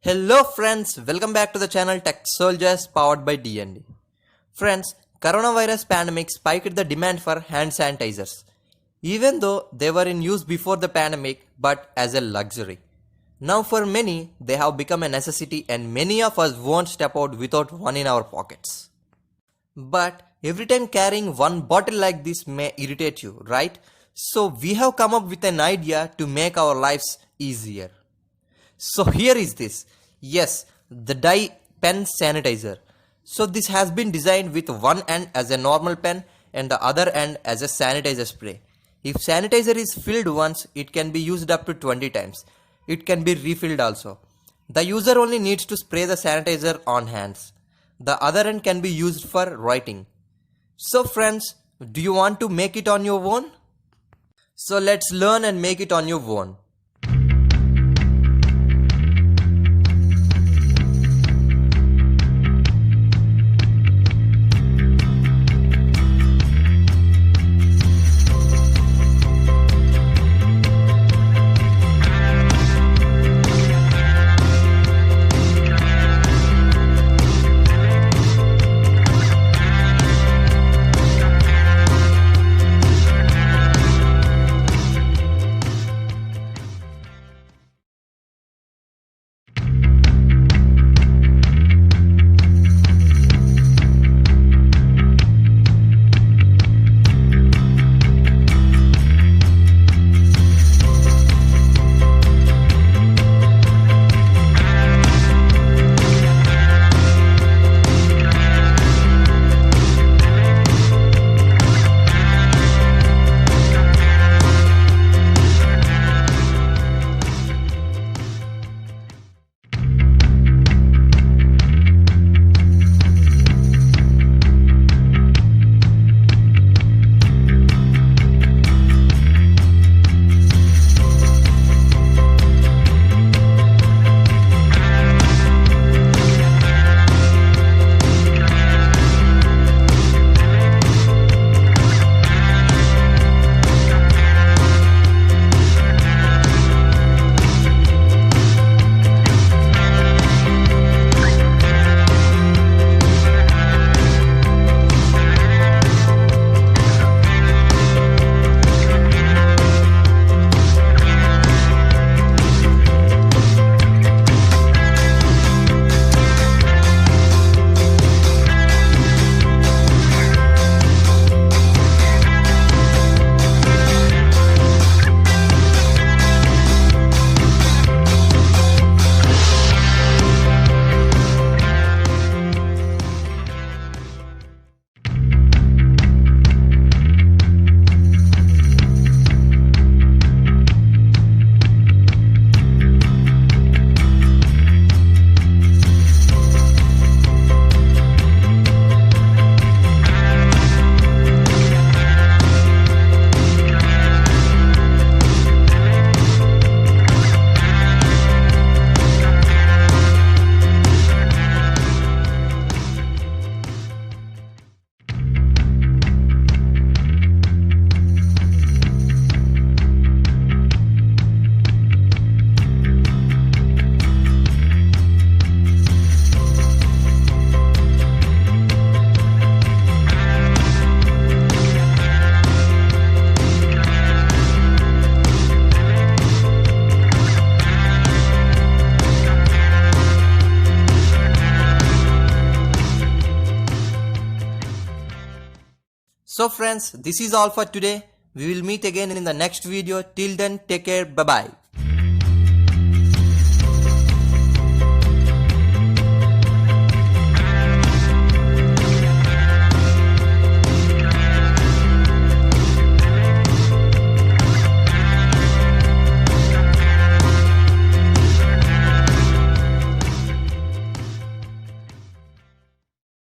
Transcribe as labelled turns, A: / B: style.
A: Hello friends, welcome back to the channel Tech Soldiers powered by D&D. Friends, coronavirus pandemic spiked the demand for hand sanitizers. Even though they were in use before the pandemic, but as a luxury. Now for many, they have become a necessity and many of us won't step out without one in our pockets. But every time carrying one bottle like this may irritate you, right? So we have come up with an idea to make our lives easier. So here is this. Yes, the PEN sanitizer. So this has been designed with one end as a normal pen and the other end as a sanitizer spray. If sanitizer is filled once, it can be used up to 20 times. It can be refilled also. The user only needs to spray the sanitizer on hands. The other end can be used for writing. So friends, do you want to make it on your own? So let's learn and make it on your own. So friends, this is all for today. We will meet again in the next video. Till then, take care. Bye bye.